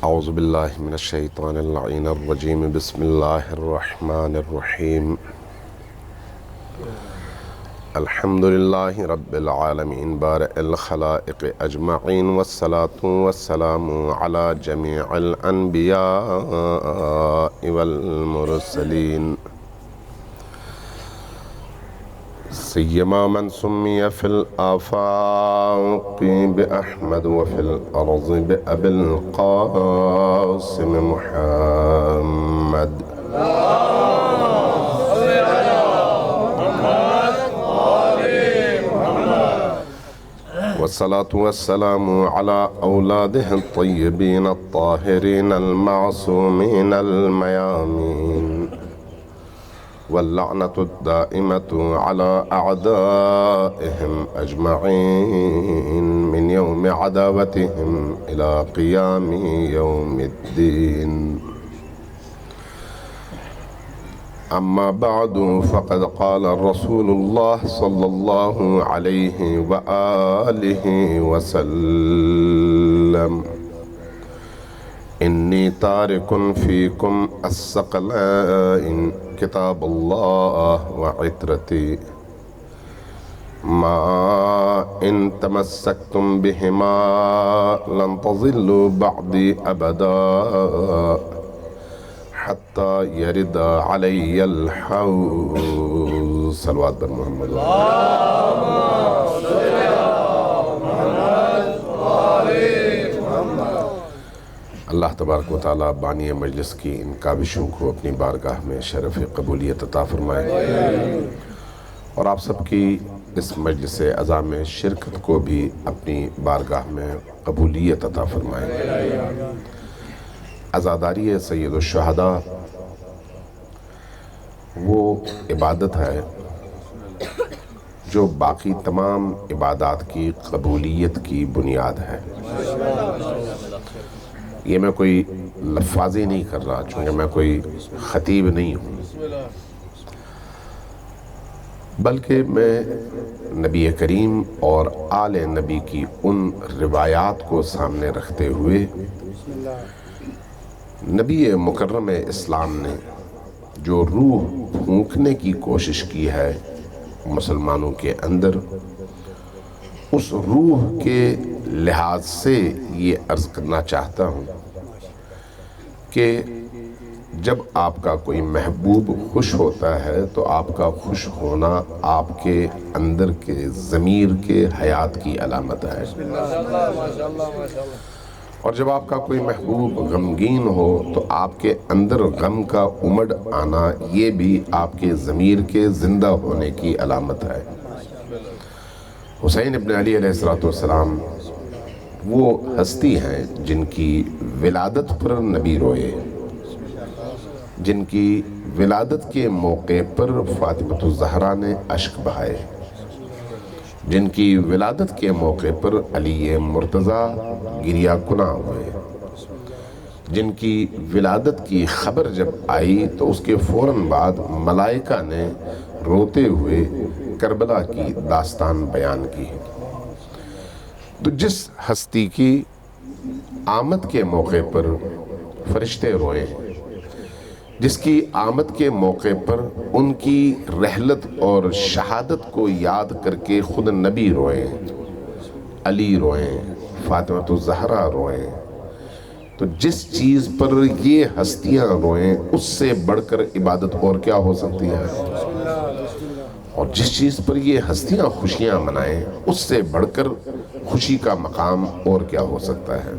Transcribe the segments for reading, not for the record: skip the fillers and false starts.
اعوذ باللہ من الشیطان اللعین الرجیم بسم اللہ الرحمن الرحیم الحمدللہ رب العالمین بارئ الخلائق اجمعین والصلاة والسلام علی جمیع الانبیاء والمرسلین سیما من سمی فی الآفاق بأحمد وفی الارض بأبی القاسم محمد والصلاة والسلام على أولاده الطيبين الطاهرين المعصومين الميامين واللعنة الدائمة على أعدائهم أجمعين من يوم عداوتهم إلى قيام يوم الدين أما بعد فقد قال رسول الله صلى الله عليه وآله وسلم إني تارك فيكم الثقلين كتاب الله وعترتي ما إن تمسكتم بهما لن تضلوا بعدي أبدا حتى يرد علي الحوض صلوات بر محمد اللہ تبارک و تعالیٰ بانی مجلس کی ان کاوشوں کو اپنی بارگاہ میں شرف قبولیت عطا فرمائے اور آپ سب کی اس مجلس عزا میں شرکت کو بھی اپنی بارگاہ میں قبولیت عطا فرمائے عزاداری سید الشہداء وہ عبادت ہے جو باقی تمام عبادات کی قبولیت کی بنیاد ہے۔ یہ میں کوئی لفاظی نہیں کر رہا چونکہ میں کوئی خطیب نہیں ہوں، بلکہ میں نبی کریم اور آل نبی کی ان روایات کو سامنے رکھتے ہوئے نبی مکرم اسلام نے جو روح پھونکنے کی کوشش کی ہے مسلمانوں کے اندر، اس روح کے لحاظ سے یہ عرض کرنا چاہتا ہوں کہ جب آپ کا کوئی محبوب خوش ہوتا ہے تو آپ کا خوش ہونا آپ کے اندر کے ضمیر کے حیات کی علامت ہے، اور جب آپ کا کوئی محبوب غمگین ہو تو آپ کے اندر غم کا امڈ آنا یہ بھی آپ کے ضمیر کے زندہ ہونے کی علامت ہے۔ حسین ابن علی علیہ السلام وہ ہستی ہیں جن کی ولادت پر نبی روئے، جن کی ولادت کے موقع پر فاطمہ الزہرا نے اشک بہائے، جن کی ولادت کے موقع پر علی مرتضیٰ گریہ کناں ہوئے، جن کی ولادت کی خبر جب آئی تو اس کے فوراً بعد ملائکہ نے روتے ہوئے کربلا کی داستان بیان کی۔ تو جس ہستی کی آمد کے موقع پر فرشتے روئے، جس کی آمد کے موقع پر ان کی رحلت اور شہادت کو یاد کر کے خود نبی روئیں، علی روئیں، فاطمہ الزہرا روئیں، تو جس چیز پر یہ ہستیاں روئیں اس سے بڑھ کر عبادت اور کیا ہو سکتی ہے؟ اور جس چیز پر یہ ہستیاں خوشیاں منائیں اس سے بڑھ کر خوشی کا مقام اور کیا ہو سکتا ہے؟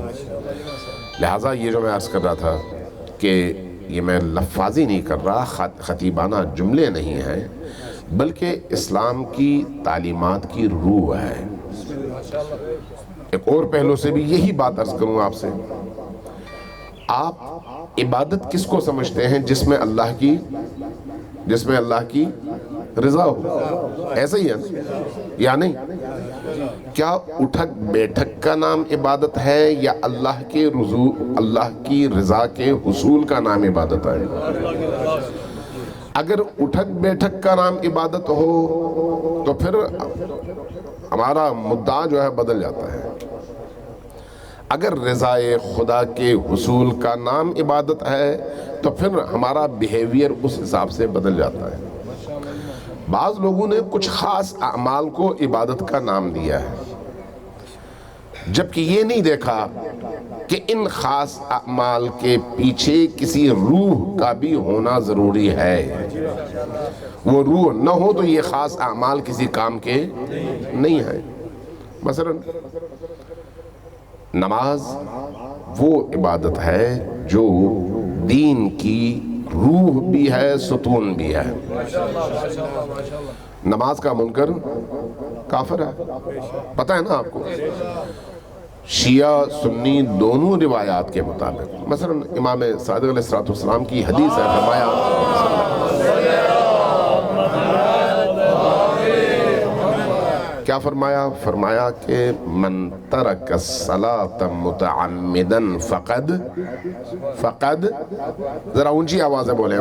لہٰذا یہ جو میں عرض کر رہا تھا کہ یہ میں لفاظی نہیں کر رہا، خطیبانہ جملے نہیں ہیں، بلکہ اسلام کی تعلیمات کی روح ہے۔ ایک اور پہلو سے بھی یہی بات عرض کروں آپ سے، آپ عبادت کس کو سمجھتے ہیں؟ جس میں اللہ کی رضا ہو، ایسا ہی ہے یا نہیں؟ کیا اٹھک بیٹھک کا نام عبادت ہے یا اللہ کی رضا کے حصول کا نام عبادت ہے؟ اگر اٹھک بیٹھک کا نام عبادت ہو تو پھر ہمارا مدعا جو ہے بدل جاتا ہے. اگر رضائے خدا کے حصول کا نام عبادت ہے تو پھر ہمارا بیہیویئر اس حساب سے بدل جاتا ہے. بعض لوگوں نے کچھ خاص اعمال کو عبادت کا نام دیا ہے، جبکہ یہ نہیں دیکھا کہ ان خاص اعمال کے پیچھے کسی روح کا بھی ہونا ضروری ہے. وہ روح نہ ہو تو یہ خاص اعمال کسی کام کے نہیں ہیں. مثلا نماز وہ عبادت ہے جو دین کی روح بھی ہے، ستون بھی ہے. نماز کا منکر کافر ہے، پتہ ہے نا آپ کو. شیعہ سنی دونوں روایات کے مطابق مثلا امام صادق علیہ السلام کی حدیث ہے، کیا فرمایا کہ من ترک الصلاة متعمدا فقد ذرا اونچی آوازیں بولیں،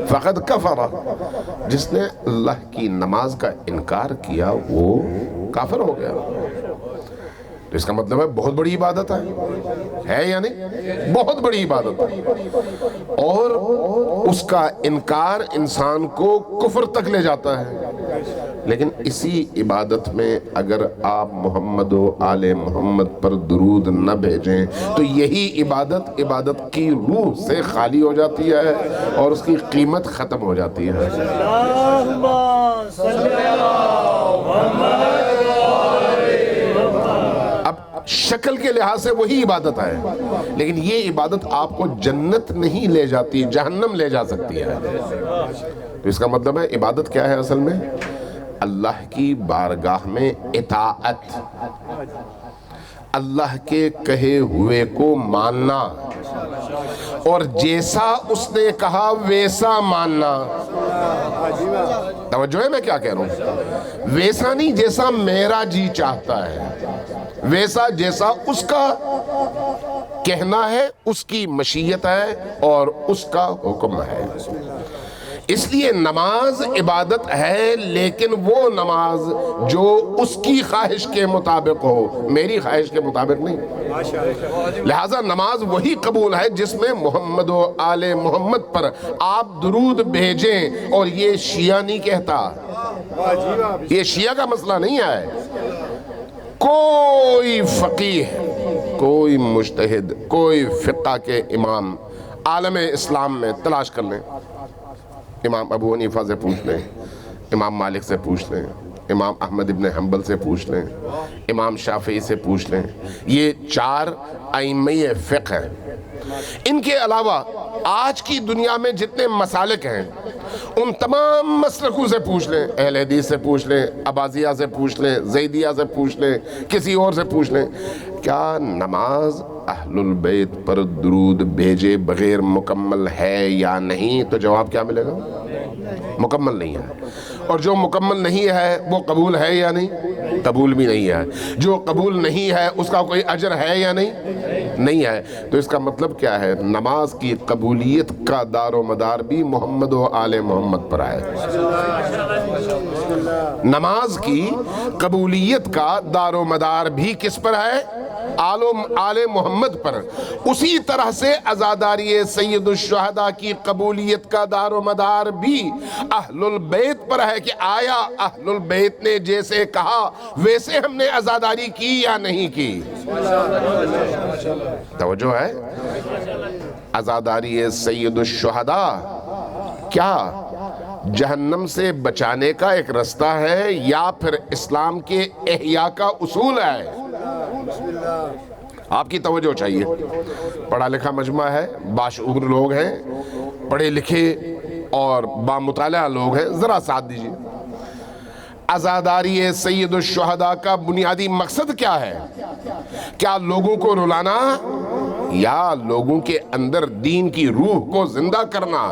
فقد کفر. جس نے اللہ کی نماز کا انکار کیا وہ کافر ہو گیا. تو اس کا مطلب ہے بہت بڑی عبادت ہے یا نہیں؟ بہت بڑی عبادت ہے، اور اس کا انکار انسان کو کفر تک لے جاتا ہے. لیکن اسی عبادت میں اگر آپ محمد و آل محمد پر درود نہ بھیجیں تو یہی عبادت کی روح سے خالی ہو جاتی ہے اور اس کی قیمت ختم ہو جاتی ہے. شکل کے لحاظ سے وہی عبادت ہے، لیکن یہ عبادت آپ کو جنت نہیں لے جاتی، جہنم لے جا سکتی ہے. تو اس کا مطلب ہے عبادت کیا ہے اصل میں؟ اللہ کی بارگاہ میں اطاعت، اللہ کے کہے ہوئے کو ماننا اور جیسا اس نے کہا ویسا ماننا. توجہ ہے میں کیا کہہ رہا ہوں؟ ویسا نہیں جیسا میرا جی چاہتا ہے، ویسا جیسا اس کا کہنا ہے، اس کی مشیت ہے اور اس کا حکم ہے. اس لیے نماز عبادت ہے، لیکن وہ نماز جو اس کی خواہش کے مطابق ہو، میری خواہش کے مطابق نہیں. لہٰذا نماز وہی قبول ہے جس میں محمد و آل محمد پر آپ درود بھیجیں. اور یہ شیعہ نہیں کہتا، یہ شیعہ کا مسئلہ نہیں ہے. کوئی فقیہ، کوئی مجتہد، کوئی فقہ کے امام عالم اسلام میں تلاش کر لیں. امام ابو حنیفہ سے پوچھ لیں، امام مالک سے پوچھ لیں، امام احمد ابن حنبل سے پوچھ لیں، امام شافعی سے پوچھ لیں. یہ 4 ائمہ فقہ ہیں. ان کے علاوہ آج کی دنیا میں جتنے مسالک ہیں ان تمام مسلکوں سے پوچھ لیں. اہل حدیث سے پوچھ لیں، عباضیہ سے پوچھ لیں، زیدیہ سے پوچھ لیں، کسی اور سے پوچھ لیں. کیا نماز اہل البیت پر درود بھیجے بغیر مکمل ہے یا نہیں؟ تو جواب کیا ملے گا؟ مکمل نہیں ہے. اور جو مکمل نہیں ہے وہ قبول ہے یا نہیں؟ قبول بھی نہیں ہے. جو قبول نہیں ہے اس کا کوئی اجر ہے یا نہیں ہے. تو اس کا مطلب کیا ہے؟ نماز کی قبولیت کا دار و مدار بھی محمد و آل محمد پر ہے. نماز کی قبولیت کا دار و مدار بھی کس پر ہے؟ آل محمد پر. اسی طرح سے عزاداری سید الشہداء کی قبولیت کا دار و مدار بھی اہل البیت پر ہے کہ آیا اہل البیت نے جیسے کہا ویسے ہم نے عزاداری کی یا نہیں کی. توجہ ہے؟ عزاداری سید الشہداء کیا جہنم سے بچانے کا ایک رستہ ہے یا پھر اسلام کے احیاء کا اصول ہے؟ آپ کی توجہ چاہیے. پڑھا لکھا مجمع ہے، باشعور لوگ ہیں، پڑھے لکھے اور بامطالعہ لوگ ہیں، ذرا ساتھ دیجیے. عزاداری سید الشہداء کا بنیادی مقصد کیا ہے؟ کیا لوگوں کو رلانا یا لوگوں کے اندر دین کی روح کو زندہ کرنا؟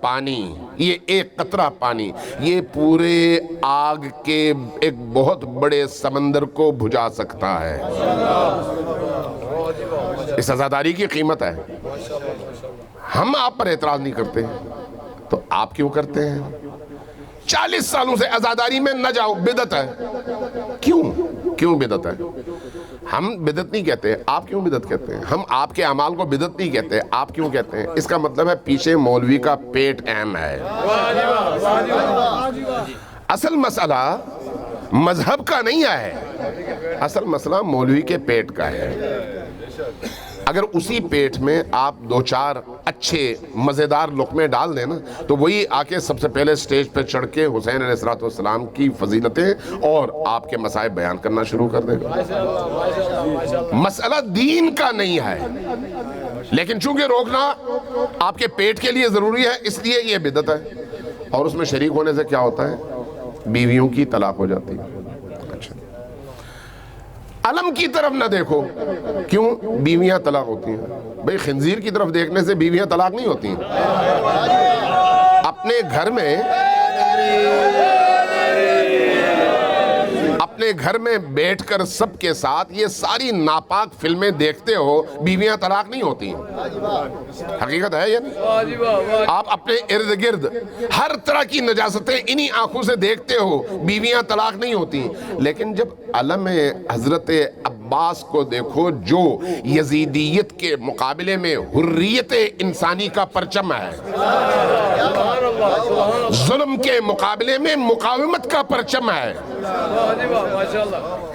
پانی، یہ ایک قطرہ پانی، یہ پورے آگ کے ایک بہت بڑے سمندر کو بجھا سکتا ہے۔ اس عزاداری کی قیمت ہے۔ ہم آپ پر اعتراض نہیں کرتے تو آپ کیوں کرتے ہیں؟ 40 سالوں سے عزاداری میں نہ جاؤ، بدعت ہے۔ کیوں بدعت ہے؟ ہم بدعت نہیں کہتے، آپ کیوں بدعت کہتے ہیں؟ ہم آپ کے اعمال کو بدعت نہیں کہتے، آپ کیوں کہتے ہیں؟ اس کا مطلب ہے پیچھے مولوی کا پیٹ اہم ہے۔ اصل مسئلہ مذہب کا نہیں ہے، اصل مسئلہ مولوی کے پیٹ کا ہے۔ اگر اسی پیٹ میں آپ 2-4 اچھے مزیدار لقمے ڈال دیں نا تو وہی آ کے سب سے پہلے سٹیج پہ چڑھ کے حسین علیہ السلام کی فضیلتیں اور آپ کے مصائب بیان کرنا شروع کر دے گا۔ مسئلہ دین کا نہیں ہے، لیکن چونکہ روکنا آپ کے پیٹ کے لیے ضروری ہے اس لیے یہ بدعت ہے۔ اور اس میں شریک ہونے سے کیا ہوتا ہے؟ بیویوں کی طلاق ہو جاتی ہے۔ علم کی طرف نہ دیکھو، کیوں؟ بیویاں طلاق ہوتی ہیں۔ بھئی خنزیر کی طرف دیکھنے سے بیویاں طلاق نہیں ہوتی ہیں۔ اپنے گھر میں بیٹھ کر سب کے ساتھ یہ ساری ناپاک فلمیں دیکھتے ہو، بیویاں طلاق نہیں ہوتی ہیں۔ حقیقت ہے یا نہیں؟ آپ اپنے ارد گرد ہر طرح کی نجاستیں انہی آنکھوں سے دیکھتے ہو، بیویاں طلاق نہیں ہوتی ہیں۔ لیکن جب علم حضرت عباس کو دیکھو جو یزیدیت کے مقابلے میں حریت انسانی کا پرچم ہے، ظلم کے مقابلے میں مقاومت کا پرچم ہے،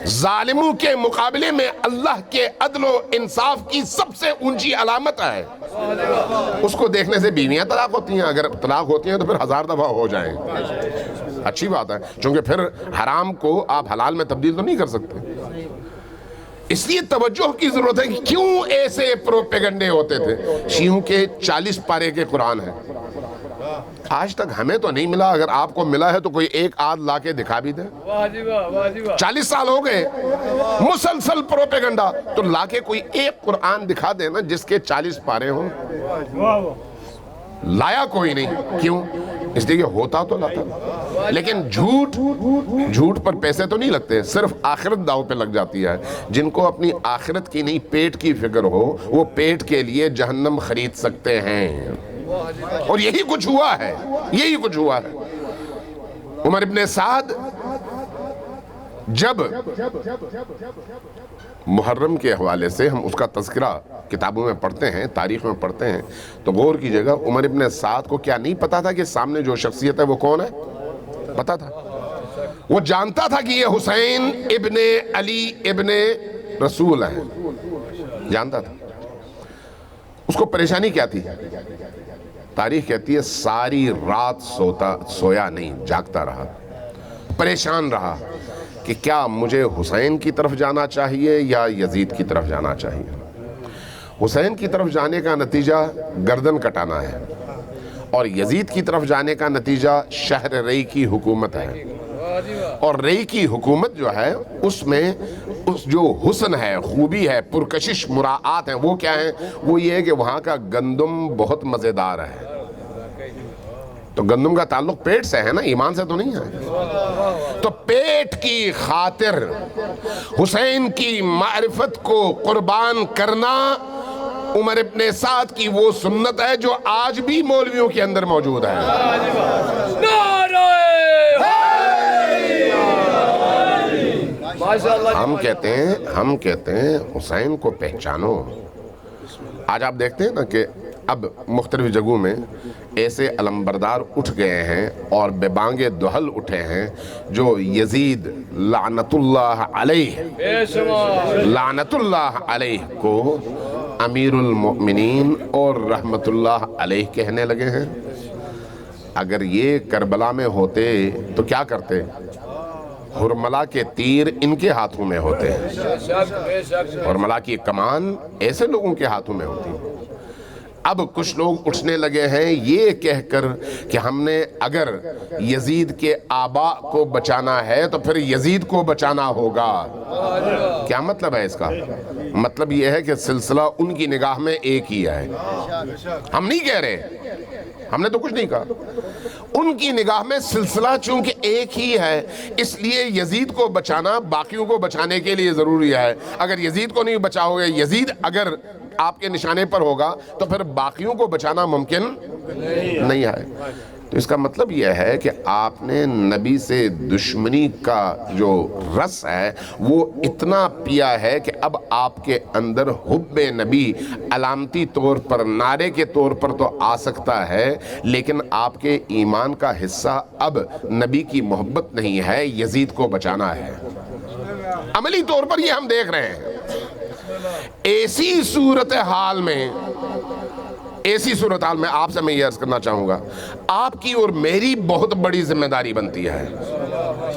ظالموں کے مقابلے میں اللہ کے عدل و انصاف کی سب سے اونچی علامت ہے، اس کو دیکھنے سے بیویاں طلاق ہوتی ہیں۔ اگر طلاق ہوتی ہیں تو پھر 1000 دفعہ ہو جائیں، اچھی بات ہے، چونکہ پھر حرام کو آپ حلال میں تبدیل تو نہیں کر سکتے۔ اس لیے توجہ کی ضرورت ہے کہ کیوں ایسے پروپیگنڈے ہوتے تھے۔ شیعوں کے 40 پارے کے قرآن ہیں، آج تک ہمیں تو نہیں ملا، اگر آپ کو ملا ہے تو کوئی ایک آدھ لا کے دکھا بھی دے۔ 40 سال ہو گئے مسلسل پروپیگنڈا، تو لا کے کوئی ایک قرآن دکھا دے نا جس کے 40 پارے ہوں۔ لایا کوئی نہیں، کیوں؟ اس لیے کہ ہوتا تو لاتا، لیکن جھوٹ پر پیسے تو نہیں لگتے، صرف آخرت داؤ پہ لگ جاتی ہے۔ جن کو اپنی آخرت کی نہیں پیٹ کی فکر ہو، وہ پیٹ کے لیے جہنم خرید سکتے ہیں، اور یہی کچھ ہوا ہے، یہی کچھ ہوا ہے۔ عمر ابن سعد جب محرم کے حوالے سے ہم اس کا تذکرہ کتابوں میں پڑھتے ہیں، تاریخ میں پڑھتے ہیں، تو غور کیجئے گا عمر ابن سعد کو کیا نہیں پتا تھا کہ سامنے جو شخصیت ہے وہ کون ہے؟ پتا تھا، وہ جانتا تھا کہ یہ حسین ابن علی ابن رسول ہے، جانتا تھا۔ اس کو پریشانی کیا تھی؟ تاریخ کہتی ہے ساری رات سویا نہیں، جاگتا رہا، پریشان رہا کہ کیا مجھے حسین کی طرف جانا چاہیے یا یزید کی طرف جانا چاہیے۔ حسین کی طرف جانے کا نتیجہ گردن کٹانا ہے، اور یزید کی طرف جانے کا نتیجہ شہر ری کی حکومت ہے، اور ری کی حکومت جو ہے اس میں اس جو حسن ہے، خوبی ہے، پرکشش مراعات ہیں، وہ کیا ہیں؟ وہ یہ ہے کہ وہاں کا گندم بہت مزیدار ہے۔ تو گندم کا تعلق پیٹ سے ہے نا، ایمان سے تو نہیں ہے۔ تو پیٹ کی خاطر حسین کی معرفت کو قربان کرنا عمر ابن سعد کی وہ سنت ہے جو آج بھی مولویوں کے اندر موجود ہے۔ ہم کہتے ہیں حسین کو پہچانو۔ آج آپ دیکھتے ہیں نا کہ اب مختلف جگہوں میں ایسے علمبردار اٹھ گئے ہیں اور بے بانگ دہل اٹھے ہیں جو یزید لعنت اللہ علیہ کو امیر المؤمنین اور رحمت اللہ علیہ کہنے لگے ہیں۔ اگر یہ کربلا میں ہوتے تو کیا کرتے؟ حرملہ کے تیر ان کے ہاتھوں میں ہوتے ہیں، حرملہ کی کمان ایسے لوگوں کے ہاتھوں میں ہوتی ہے۔ اب کچھ لوگ اٹھنے لگے ہیں یہ کہہ کر کہ ہم نے اگر یزید کے آباء کو بچانا ہے تو پھر یزید کو بچانا ہوگا۔ کیا مطلب ہے اس کا؟ مطلب یہ ہے کہ سلسلہ ان کی نگاہ میں ایک ہی ہے۔ ہم نہیں کہہ رہے، ہم نے تو کچھ نہیں کہا، ان کی نگاہ میں سلسلہ چونکہ ایک ہی ہے، اس لیے یزید کو بچانا باقیوں کو بچانے کے لیے ضروری ہے۔ اگر یزید کو نہیں بچاؤ گے، یزید اگر آپ کے نشانے پر ہوگا تو پھر باقیوں کو بچانا ممکن نہیں ہے۔ تو اس کا مطلب یہ ہے کہ آپ نے نبی سے دشمنی کا جو رس ہے وہ اتنا پیا ہے کہ اب آپ کے اندر حب نبی علامتی طور پر، نعرے کے طور پر تو آ سکتا ہے، لیکن آپ کے ایمان کا حصہ اب نبی کی محبت نہیں ہے، یزید کو بچانا ہے۔ عملی طور پر یہ ہم دیکھ رہے ہیں۔ ایسی صورتحال میں آپ سے میں یہ عرض کرنا چاہوں گا، آپ کی اور میری بہت بڑی ذمہ داری بنتی ہے۔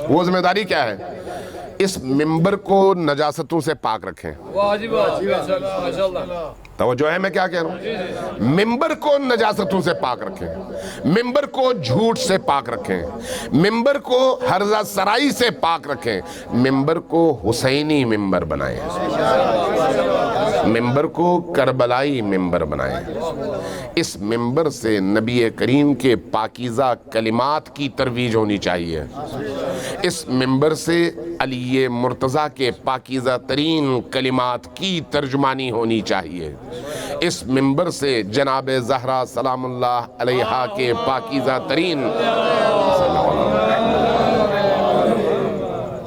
وہ ذمہ داری کیا ہے؟ اس ممبر کو نجاستوں سے پاک رکھیں۔ توجہ ہے میں کیا کہہ رہا ہوں؟ ممبر کو نجاستوں سے پاک رکھیں، ممبر کو جھوٹ سے پاک رکھیں، ممبر کو ہرزہ سرائی سے پاک رکھیں، ممبر کو حسینی ممبر بنائیں، ممبر کو کربلائی ممبر بنائیں۔ اس ممبر سے نبی کریم کے پاکیزہ کلمات کی ترویج ہونی چاہیے۔ اس ممبر سے علی مرتضیٰ کے پاکیزہ ترین کلمات کی ترجمانی ہونی چاہیے۔ اس ممبر سے جناب زہرا سلام اللہ علیہا کے پاکیزہ ترین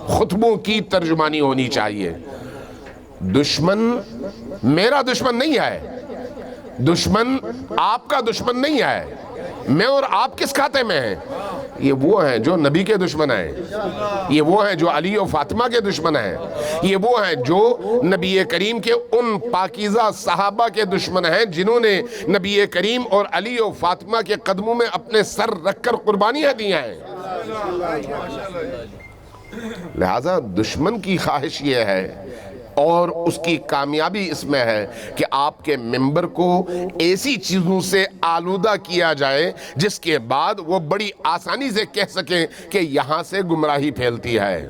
خطبوں کی ترجمانی ہونی چاہیے۔ دشمن میرا دشمن نہیں ہے، دشمن آپ کا دشمن نہیں ہے۔ میں اور آپ کس کھاتے میں ہیں؟ یہ وہ ہیں جو نبی کے دشمن ہیں، یہ وہ ہیں جو علی و فاطمہ کے دشمن ہیں، یہ وہ ہیں جو نبی کریم کے ان پاکیزہ صحابہ کے دشمن ہیں جنہوں نے نبی کریم اور علی و فاطمہ کے قدموں میں اپنے سر رکھ کر قربانیاں دی ہیں۔ لہذا دشمن کی خواہش یہ ہے اور اس کی کامیابی اس میں ہے کہ آپ کے ممبر کو ایسی چیزوں سے آلودہ کیا جائے جس کے بعد وہ بڑی آسانی سے کہہ سکیں کہ یہاں سے گمراہی پھیلتی ہے۔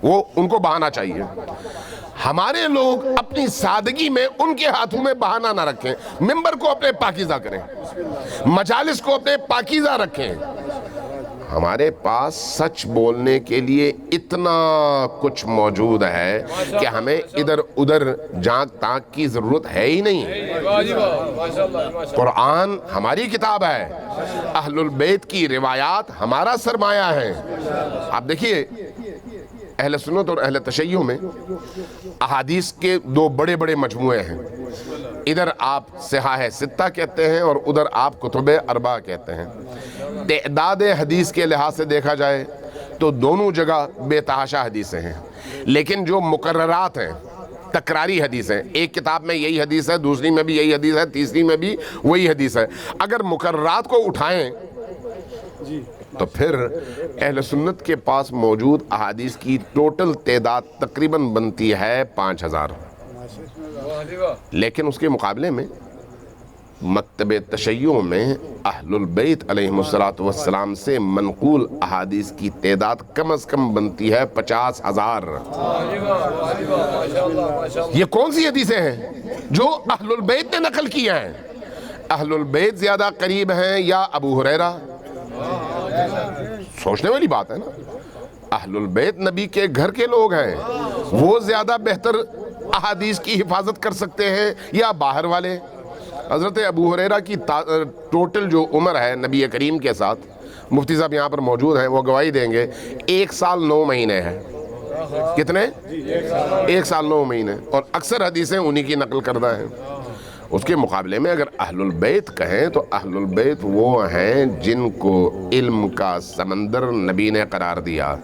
وہ ان کو بہانا چاہیے۔ ہمارے لوگ اپنی سادگی میں ان کے ہاتھوں میں بہانہ نہ رکھیں، ممبر کو اپنے پاکیزہ کریں، مجالس کو اپنے پاکیزہ رکھیں۔ ہمارے پاس سچ بولنے کے لیے اتنا کچھ موجود ہے کہ ہمیں ادھر ادھر جانک تانک کی ضرورت ہے ہی نہیں۔ قرآن ہماری کتاب ہے، اہل البیت کی روایات ہمارا سرمایہ ہے۔ آپ دیکھیے اہل سنت اور اہل تشیع میں احادیث کے دو بڑے بڑے مجموعے ہیں۔ ادھر آپ صحاح ستہ کہتے ہیں اور ادھر آپ کتب اربعہ کہتے ہیں۔ تعداد حدیث کے لحاظ سے دیکھا جائے تو دونوں جگہ بے تحاشا حدیثیں ہیں، لیکن جو مقررات ہیں، تکراری حدیثیں، ایک کتاب میں یہی حدیث ہے، دوسری میں بھی یہی حدیث ہے، تیسری میں بھی وہی حدیث ہے۔ اگر مقررات کو اٹھائیں تو پھر اہل سنت کے پاس موجود احادیث کی ٹوٹل تعداد تقریباً بنتی ہے 5000، لیکن اس کے مقابلے میں مکتب تشیع میں اہل البیت علیہم السلام سے منقول احادیث کی تعداد کم از کم بنتی ہے 50,000۔ یہ کون سی حدیثیں ہیں جو اہل البیت نے نقل کیا ہیں؟ اہل البیت زیادہ قریب ہیں یا ابو ہریرہ؟ سوچنے والی بات ہے نا۔ اہل البیت نبی کے گھر کے لوگ ہیں، وہ زیادہ بہتر احادیث کی حفاظت کر سکتے ہیں یا باہر والے؟ حضرت ابو ہریرہ کی ٹوٹل جو عمر ہے نبی کریم کے ساتھ، مفتی صاحب یہاں پر موجود ہیں، وہ گواہی دیں گے، 1 سال 9 مہینے ہے۔ کتنے؟ 1 سال 9 مہینے، اور اکثر حدیثیں انہی کی نقل کردہ ہیں۔ اس کے مقابلے میں اگر اہل البیت کہیں تو اہل البیت وہ ہیں جن کو علم کا سمندر نبی نے قرار دیا،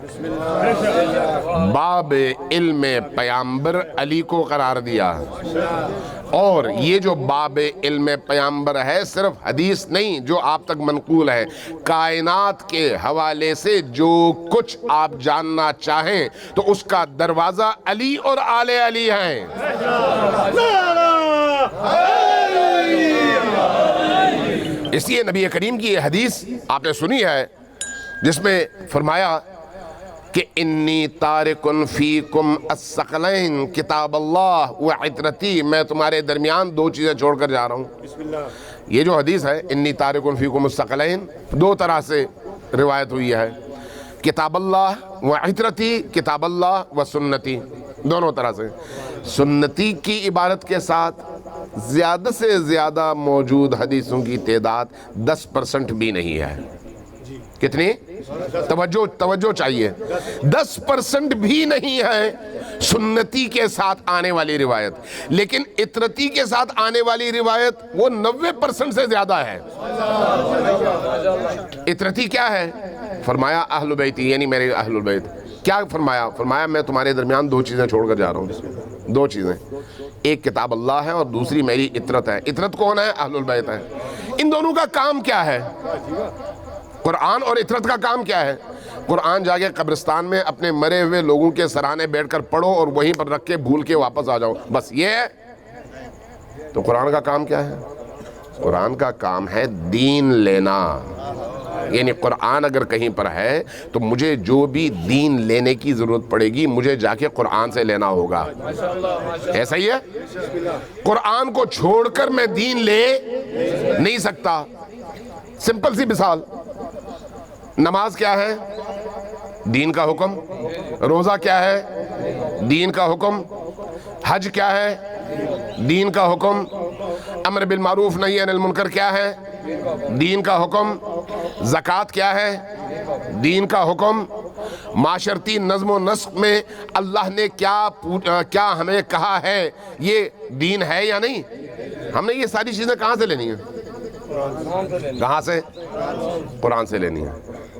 باب علم پیامبر علی کو قرار دیا۔ اور یہ جو باب علم پیامبر ہے صرف حدیث نہیں جو آپ تک منقول ہے، کائنات کے حوالے سے جو کچھ آپ جاننا چاہیں تو اس کا دروازہ علی اور آل علی ہیں۔ اس لیے نبی کریم کی یہ حدیث آپ نے سنی ہے جس میں فرمایا کہ انی تارکن فیکم الثقلین کتاب اللہ و عطرتی، میں تمہارے درمیان دو چیزیں چھوڑ کر جا رہا ہوں۔ یہ جو حدیث ہے انی تارکن فیکم الثقلین، دو طرح سے روایت ہوئی ہے، کتاب اللہ و عطرتی، کتاب اللہ و سنتی، دونوں طرح سے۔ سنتی کی عبارت کے ساتھ زیادہ سے زیادہ موجود حدیثوں کی تعداد 10% بھی نہیں ہے۔ کتنی؟ توجہ چاہیے، 10% بھی نہیں ہے سنتی کے ساتھ آنے والی روایت، لیکن عطرتی کے ساتھ آنے والی روایت وہ 90% سے زیادہ ہے۔ عطرتی کیا ہے؟ فرمایا اہل بیتی، یعنی میرے اہل البیت۔ کیا فرمایا؟ فرمایا میں تمہارے درمیان دو چیزیں چھوڑ کر جا رہا ہوں، دو چیزیں، ایک کتاب اللہ ہے اور دوسری میری عطرت ہے۔ عطرت کون ہے؟ اہل البیت ہے۔ ان دونوں کا کام کیا ہے؟ قرآن اور عطرت کا کام کیا ہے؟ قرآن جا کے قبرستان میں اپنے مرے ہوئے لوگوں کے سرانے بیٹھ کر پڑھو اور وہیں پر رکھ کے بھول کے واپس آ جاؤ، بس یہ ہے۔ تو قرآن کا کام کیا ہے؟ قرآن کا کام ہے دین لینا، یعنی قرآن اگر کہیں پر ہے تو مجھے جو بھی دین لینے کی ضرورت پڑے گی مجھے جا کے قرآن سے لینا ہوگا۔ ایسا ہی ہے؟ قرآن کو چھوڑ کر میں دین لے نہیں سکتا۔ سمپل سی مثال، نماز کیا ہے؟ دین کا حکم۔ روزہ کیا ہے؟ دین کا حکم۔ حج کیا ہے؟ دین کا حکم۔ امر بالمعروف نہی عن المنکر کیا ہے؟ دین کا حکم۔ زکوٰۃ کیا ہے؟ دین کا حکم۔ معاشرتی نظم و نسق میں اللہ نے کیا ہمیں کہا ہے، یہ دین ہے یا نہیں؟ ہم نے یہ ساری چیزیں کہاں سے لینی ہیں؟ کہاں سے؟ قرآن سے لینی ہے۔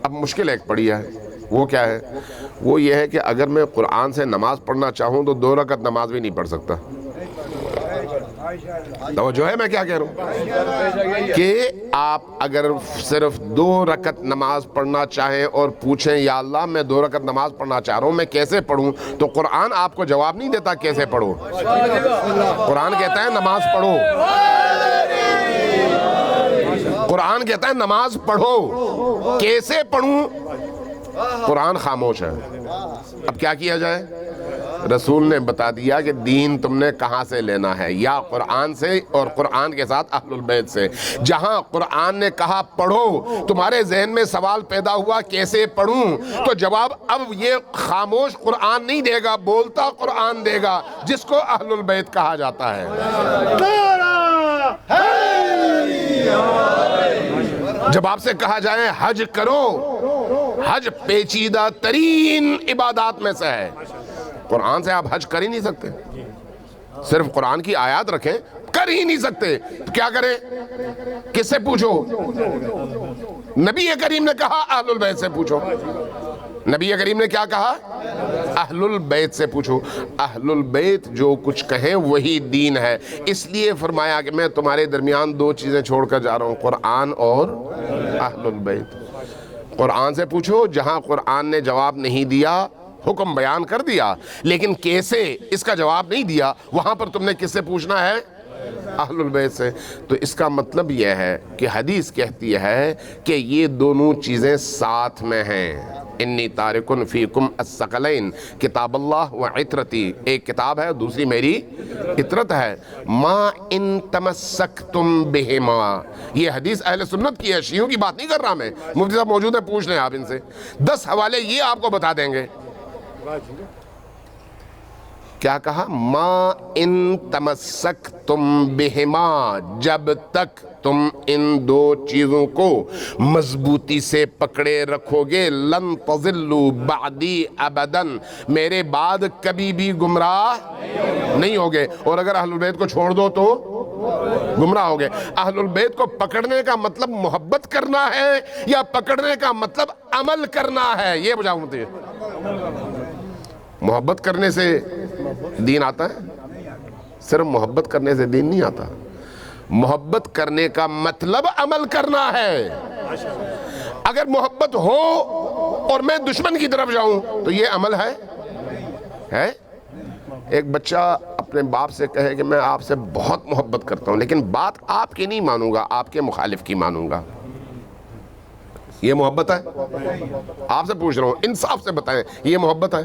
اب مشکل ایک پڑی ہے، وہ کیا ہے؟ وہ یہ ہے کہ اگر میں قرآن سے نماز پڑھنا چاہوں تو 2 رکعت نماز بھی نہیں پڑھ سکتا۔ توجہ ہے میں کیا کہہ رہا ہوں؟ کہ آپ اگر صرف 2 رکعت نماز پڑھنا چاہیں اور پوچھیں یا اللہ میں 2 رکعت نماز پڑھنا چاہ رہا ہوں، میں کیسے پڑھوں؟ تو قرآن آپ کو جواب نہیں دیتا کیسے پڑھو۔ قرآن کہتا ہے نماز پڑھو، قرآن کہتا ہے نماز پڑھو، کیسے پڑھوں؟ قرآن خاموش ہے۔ اب کیا کیا جائے؟ رسول نے بتا دیا کہ دین تم نے کہاں سے لینا ہے، یا قرآن سے اور قرآن کے ساتھ اہل البیت سے۔ جہاں قرآن نے کہا پڑھو، تمہارے ذہن میں سوال پیدا ہوا کیسے پڑھوں، تو جواب اب یہ خاموش قرآن نہیں دے گا، بولتا قرآن دے گا، جس کو اہل البیت کہا جاتا ہے۔ جب آپ سے کہا جائے حج کرو، حج پیچیدہ ترین عبادات میں سے ہے، قرآن سے آپ حج کر ہی نہیں سکتے، صرف قرآن کی آیات رکھیں، کر ہی نہیں سکتے، کیا کریں؟ کس سے پوچھو؟ نبی کریم نے کہا اہل البیت سے پوچھو۔ نبی کریم نے کیا کہا؟ اہل البیت سے پوچھو۔ اہل البیت جو کچھ کہیں وہی دین ہے۔ اس لیے فرمایا کہ میں تمہارے درمیان 2 چیزیں چھوڑ کر جا رہا ہوں، قرآن اور اہل البیت۔ قرآن سے پوچھو، جہاں قرآن نے جواب نہیں دیا، حکم بیان کر دیا لیکن کیسے اس کا جواب نہیں دیا، وہاں پر تم نے کس سے پوچھنا ہے؟ اہل البیت سے۔ تو اس کا مطلب یہ ہے کہ حدیث کہتی ہے کہ یہ دونوں چیزیں ساتھ میں ہیں۔ انی تارکن فیکم الثقلین کتاب اللہ و عطرتی، ایک کتاب ہے دوسری میری عطرت ہے۔ ما ان تمسکتم بہما، یہ حدیث اہل سنت کی ہے، شیعوں کی بات نہیں کر رہا میں۔ مفتی صاحب موجود ہے، پوچھ لیں آپ ان سے، 10 حوالے یہ آپ کو بتا دیں گے۔ کیا کہا؟ ما ان تمسکتم بہما، جب تک تم ان 2 چیزوں کو مضبوطی سے پکڑے رکھو گے، لن تضلوا بعدی ابدا، میرے بعد کبھی بھی گمراہ نہیں ہوگے۔ اور اگر اہل البیت کو چھوڑ دو تو گمراہ ہوگے۔ اہل البیت کو پکڑنے کا مطلب محبت کرنا ہے یا پکڑنے کا مطلب عمل کرنا ہے؟ یہ بجاؤ مجھے۔ محبت کرنے سے دین آتا ہے؟ صرف محبت کرنے سے دین نہیں آتا۔ محبت کرنے کا مطلب عمل کرنا ہے۔ اگر محبت ہو اور میں دشمن کی طرف جاؤں تو یہ عمل ہے؟ ایک بچہ اپنے باپ سے کہے کہ میں آپ سے بہت محبت کرتا ہوں لیکن بات آپ کی نہیں مانوں گا، آپ کے مخالف کی مانوں گا، یہ محبت ہے؟ آپ سے پوچھ رہا ہوں، انصاف سے بتائیں، یہ محبت ہے؟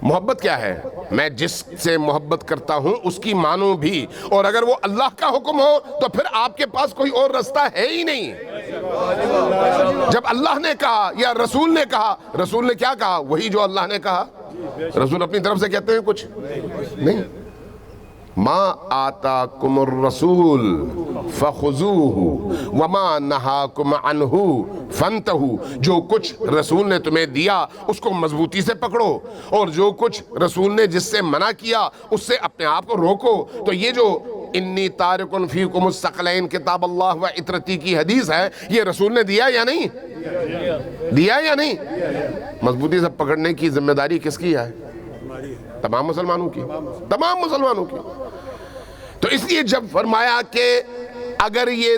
محبت کیا ہے؟ میں جس سے محبت کرتا ہوں اس کی مانوں بھی، اور اگر وہ اللہ کا حکم ہو تو پھر آپ کے پاس کوئی اور رستہ ہے ہی نہیں۔ جب اللہ نے کہا یا رسول نے کہا، رسول نے کیا کہا؟ وہی جو اللہ نے کہا۔ رسول اپنی طرف سے کہتے ہیں کچھ نہیں۔ ما آتاکم الرسول فخذوہ وما نہاکم عنہ فانتہوا، جو کچھ رسول نے تمہیں دیا اس کو مضبوطی سے پکڑو، اور جو کچھ رسول نے جس سے منع کیا اس سے اپنے آپ کو روکو۔ تو یہ جو انی تارک فیکم الثقلین کتاب اللہ و عطرتی کی حدیث ہے، یہ رسول نے دیا یا نہیں؟ دیا یا نہیں؟ مضبوطی سے پکڑنے کی ذمہ داری کس کی ہے؟ تمام مسلمانوں کی، تمام مسلمانوں کی۔ تو اس لیے جب فرمایا کہ اگر یہ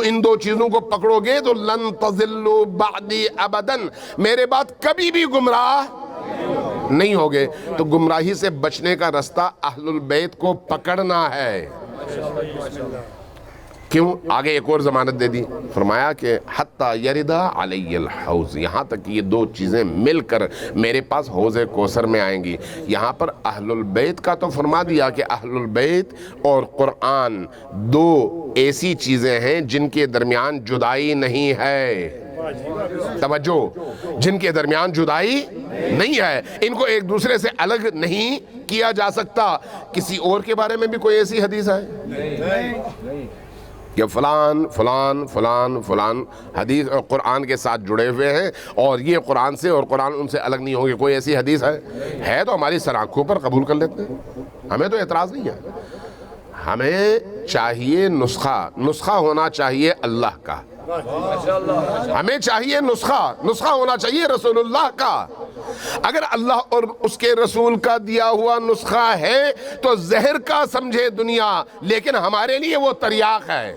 ان دو چیزوں کو پکڑو گے تو لن تضلوا بعدی ابدا، میرے بعد کبھی بھی گمراہ نہیں ہوگے۔ تو گمراہی سے بچنے کا رستہ اہل البیت کو پکڑنا ہے۔ کیوں؟ آگے ایک اور ضمانت دے دی، فرمایا کہ حتی یردا علی الحوض، یہاں تک کہ یہ دو چیزیں مل کر میرے پاس حوض کوثر میں آئیں گی۔ یہاں پر اہل البیت کا تو فرما دیا کہ اہل البیت اور قرآن دو ایسی چیزیں ہیں جن کے درمیان جدائی نہیں ہے۔ توجہ، جن کے درمیان جدائی نہیں ہے، ان کو ایک دوسرے سے الگ نہیں کیا جا سکتا۔ کسی اور کے بارے میں بھی کوئی ایسی حدیث ہے کہ فلان فلان فلان فلان حدیث اور قرآن کے ساتھ جڑے ہوئے ہیں اور یہ قرآن سے اور قرآن ان سے الگ نہیں ہوگی؟ کوئی ایسی حدیث ہے تو ہماری سر آنکھوں پر قبول کر لیتے ہیں، ہمیں تو اعتراض نہیں ہے۔ ہمیں چاہیے نسخہ ہونا چاہیے اللہ کا، ہمیں چاہیے نسخہ ہونا چاہیے رسول اللہ کا۔ اگر اللہ اور اس کے رسول کا دیا ہوا نسخہ ہے تو زہر کا سمجھے دنیا، لیکن ہمارے لیے وہ تریاق ہے۔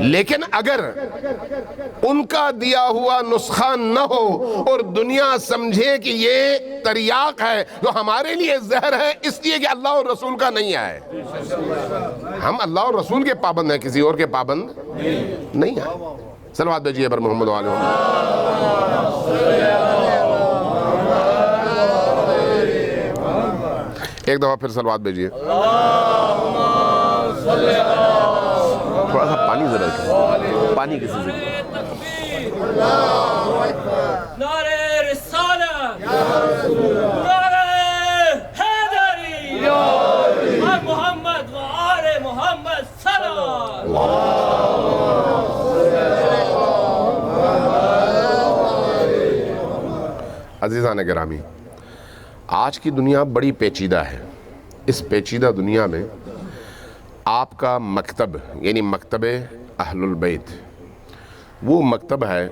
لیکن اگر ان کا دیا ہوا نسخہ نہ ہو اور دنیا سمجھے کہ یہ تریاق ہے تو ہمارے لیے زہر ہے، اس لیے کہ اللہ اور رسول کا نہیں ہے۔ ہم اللہ اور رسول کے پابند ہیں، کسی اور کے پابند نہیں ہیں۔ صلوات بھیجیے بر محمد وعلیہ ایک دفعہ پھر صلوات بھیجیے۔ تھوڑا سا پانی ذرا، پانی کسی سے۔ نعرہ رسالت، نعرہ حیدری، اور محمد و آل محمد صلی عزیزان گرامی، آج کی دنیا بڑی پیچیدہ ہے۔ اس پیچیدہ دنیا میں آپ کا مکتب یعنی مکتب اہل البیت وہ مکتب ہے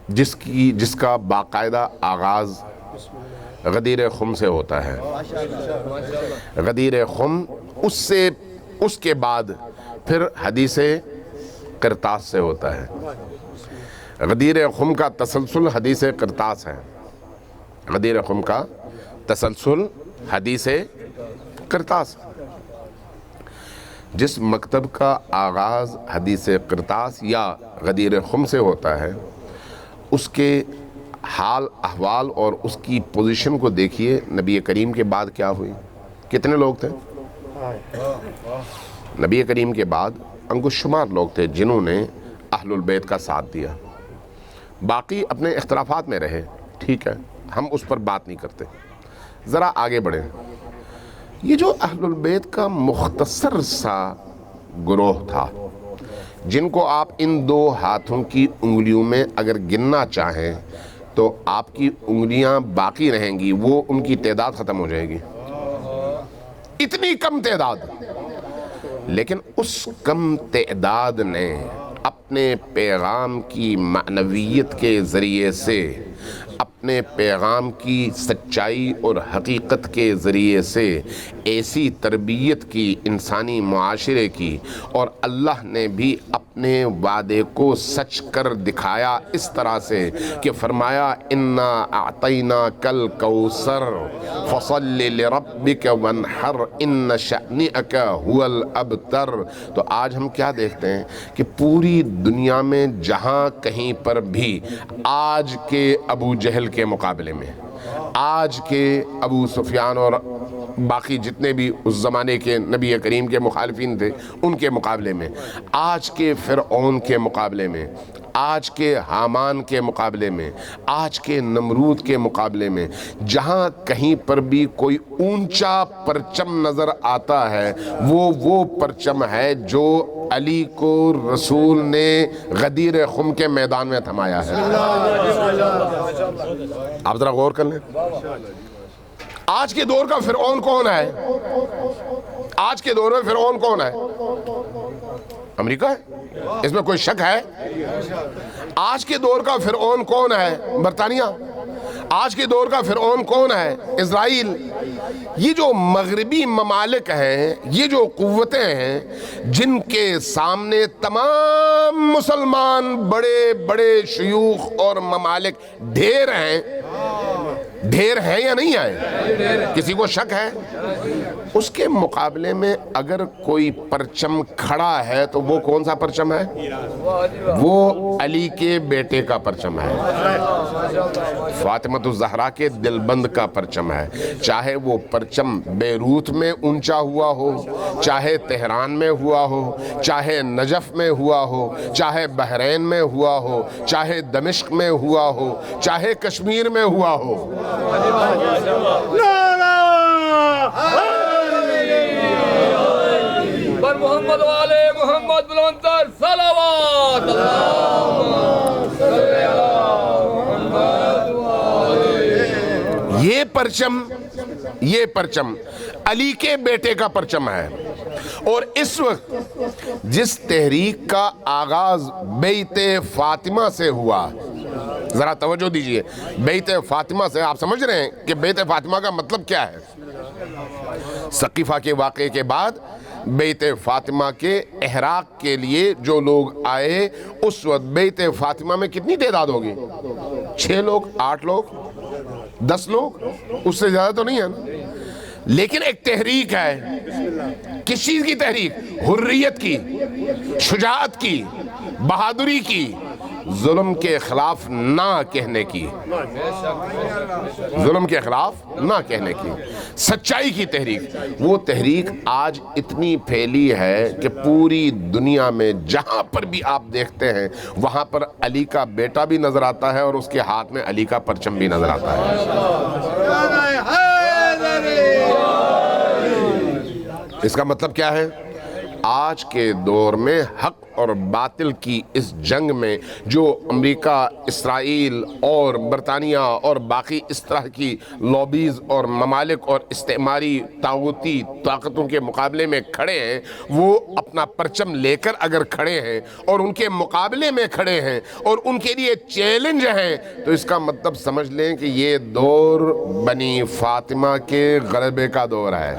جس کا باقاعدہ آغاز غدیر خم سے ہوتا ہے۔ غدیر خم، اس کے بعد پھر حدیث قرطاس سے ہوتا ہے۔ غدیر خم کا تسلسل حدیث قرطاس ہے۔ غدیر خم کا تسلسل حدیث قرطاس۔ جس مکتب کا آغاز حدیث قرطاس یا غدیر خم سے ہوتا ہے، اس کے حال احوال اور اس کی پوزیشن کو دیکھیے۔ نبی کریم کے بعد کیا ہوئی؟ کتنے لوگ تھے؟ نبی کریم کے بعد انگوش شمار لوگ تھے جنہوں نے اہل البیت کا ساتھ دیا۔ باقی اپنے اختلافات میں رہے، ٹھیک ہے، ہم اس پر بات نہیں کرتے۔ ذرا آگے بڑھیں۔ یہ جو اہل البیت کا مختصر سا گروہ تھا، جن کو آپ ان دو ہاتھوں کی انگلیوں میں اگر گننا چاہیں تو آپ کی انگلیاں باقی رہیں گی، وہ ان کی تعداد ختم ہو جائے گی۔ اتنی کم تعداد، لیکن اس کم تعداد نے اپنے پیغام کی معنویت کے ذریعے سے اپنے پیغام کی سچائی اور حقیقت کے ذریعے سے ایسی تربیت کی انسانی معاشرے کی، اور اللہ نے بھی اپنے وعدے کو سچ کر دکھایا اس طرح سے کہ فرمایا انا اعطیناک الکوثر فصل لربک وانحر ان شأنک هو الابتر۔ تو آج ہم کیا دیکھتے ہیں کہ پوری دنیا میں جہاں کہیں پر بھی آج کے ابو جہل کے مقابلے میں، آج کے ابو سفیان اور باقی جتنے بھی اس زمانے کے نبی کریم کے مخالفین تھے ان کے مقابلے میں، آج کے فرعون کے مقابلے میں، آج کے حامان کے مقابلے میں، آج کے نمرود کے مقابلے میں، جہاں کہیں پر بھی کوئی اونچا پرچم نظر آتا ہے وہ پرچم ہے جو علی کو رسول نے غدیر خم کے میدان میں تھمایا ہے۔ آپ ذرا غور کر لیں، آج کے دور کا فرعون کون ہے؟ آج کے دور میں فرعون کون ہے؟ امریکہ ہے؟ اس میں کوئی شک ہے؟ آج کے دور کا فرعون کون ہے؟ برطانیہ۔ آج کے دور کا فرعون کون ہے؟ اسرائیل۔ یہ جو مغربی ممالک ہیں، یہ جو قوتیں ہیں جن کے سامنے تمام مسلمان بڑے بڑے شیوخ اور ممالک ڈھیر ہیں، ڈھیر ہیں یا نہیں ہیں؟ کسی کو شک ہے؟ اس کے مقابلے میں اگر کوئی پرچم کھڑا ہے تو وہ کون سا پرچم ہے؟ وہ علی کے بیٹے کا پرچم ہے، فاطمہ الزہرا کے دلبند کا پرچم ہے۔ چاہے وہ پرچم بیروت میں اونچا ہوا ہو، چاہے تہران میں ہوا ہو، چاہے نجف میں ہوا ہو، چاہے بحرین میں ہوا ہو، چاہے دمشق میں ہوا ہو، چاہے کشمیر میں ہوا ہو۔ بر محمد والے محمد بلندر صلوات یہ پرچم علی کے بیٹے کا پرچم ہے، اور اس وقت جس تحریک کا آغاز بیت فاطمہ سے ہوا، ذرا توجہ دیجئے، بیت فاطمہ سے، آپ سمجھ رہے ہیں کہ بیت فاطمہ کا مطلب کیا ہے؟ سقیفہ کے واقعے کے بعد بیت فاطمہ کے احراق کے لیے جو لوگ آئے، اس وقت بیت فاطمہ میں کتنی تعداد ہوگی؟ 6 لوگ، 8 لوگ، 10 لوگ، اس سے زیادہ تو نہیں ہے نا؟ لیکن ایک تحریک ہے، کس چیز کی تحریک؟ حریت کی، شجاعت کی، بہادری کی، ظلم کے خلاف نہ کہنے کی، ظلم کے خلاف نہ کہنے کی، سچائی کی تحریک۔ وہ تحریک آج اتنی پھیلی ہے کہ پوری دنیا میں جہاں پر بھی آپ دیکھتے ہیں وہاں پر علی کا بیٹا بھی نظر آتا ہے اور اس کے ہاتھ میں علی کا پرچم بھی نظر آتا ہے۔ اس کا مطلب کیا ہے؟ آج کے دور میں حق اور باطل کی اس جنگ میں جو امریکہ، اسرائیل اور برطانیہ اور باقی اس طرح کی لابیز اور ممالک اور استعماری طاغوتی طاقتوں کے مقابلے میں کھڑے ہیں، وہ اپنا پرچم لے کر اگر کھڑے ہیں اور ان کے مقابلے میں کھڑے ہیں اور ان کے لیے چیلنج ہیں، تو اس کا مطلب سمجھ لیں کہ یہ دور بنی فاطمہ کے غلبے کا دور ہے۔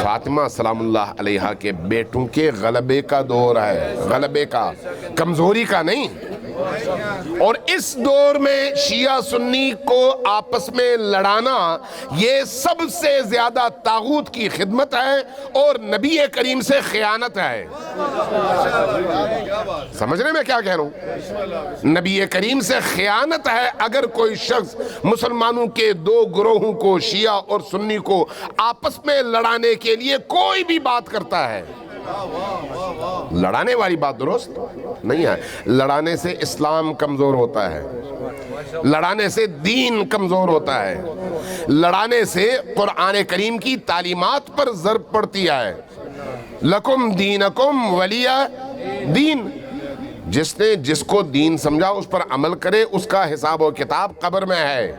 فاطمہ سلام اللہ علیہا کے بیٹوں کے غلبے کا دور ہے، غلبے کا، کمزوری کا نہیں۔ اور اس دور میں شیعہ سنی کو آپس میں لڑانا یہ سب سے زیادہ طاغوت کی خدمت ہے اور نبی کریم سے خیانت ہے۔ سمجھ رہے میں کیا کہہ رہا ہوں؟ نبی کریم سے خیانت ہے اگر کوئی شخص مسلمانوں کے 2 گروہوں کو، شیعہ اور سنی کو، آپس میں لڑانے کے لیے کوئی بھی بات کرتا ہے۔ لڑانے والی بات درست نہیں ہے۔ لڑانے سے اسلام کمزور ہوتا ہے، لڑانے سے دین کمزور ہوتا ہے، لڑانے سے قرآن کریم کی تعلیمات پر ضرب پڑتی ہے۔ لکم دینکم ولی دین۔ جس نے جس کو دین سمجھا اس پر عمل کرے، اس کا حساب و کتاب قبر میں ہے۔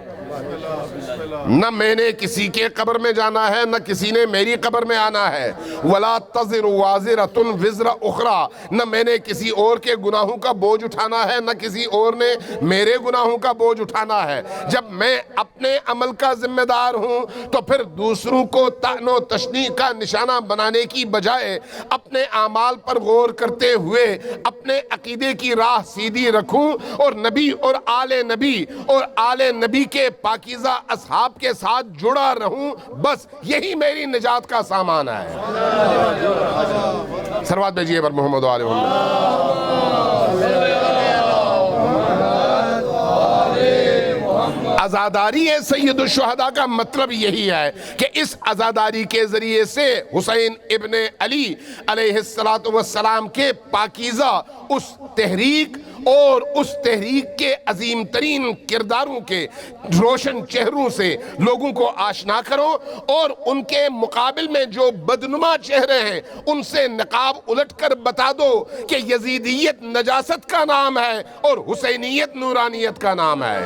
نہ میں نے کسی کے قبر میں جانا ہے، نہ کسی نے میری قبر میں آنا ہے۔ وَلَا تَزِرُ وَازِرَةٌ وِزْرَ أُخْرَى، نہ میں نے کسی اور کے گناہوں کا بوجھ اٹھانا ہے، نہ کسی اور نے میرے گناہوں کا بوجھ اٹھانا ہے۔ جب میں اپنے عمل کا ذمہ دار ہوں تو پھر دوسروں کو طعن و تشنیع کا نشانہ بنانے کی بجائے اپنے اعمال پر غور کرتے ہوئے اپنے عقیدے کی راہ سیدھی رکھوں اور نبی اور آل نبی کے پاکیزہ اصحاب کے ساتھ جڑا رہوں، بس یہی میری نجات کا سامان ہے۔ سروات بھیجیے پر محمد و آل محمد۔ عزاداری سید الشہداء کا مطلب یہی ہے کہ اس عزاداری کے ذریعے سے حسین ابن علی علیہ السلام کے پاکیزہ اس تحریک اور اس تحریک کے عظیم ترین کرداروں کے روشن چہروں سے لوگوں کو آشنا کرو، اور ان کے مقابل میں جو بدنما چہرے ہیں ان سے نقاب الٹ کر بتا دو کہ یزیدیت نجاست کا نام ہے اور حسینیت نورانیت کا نام ہے۔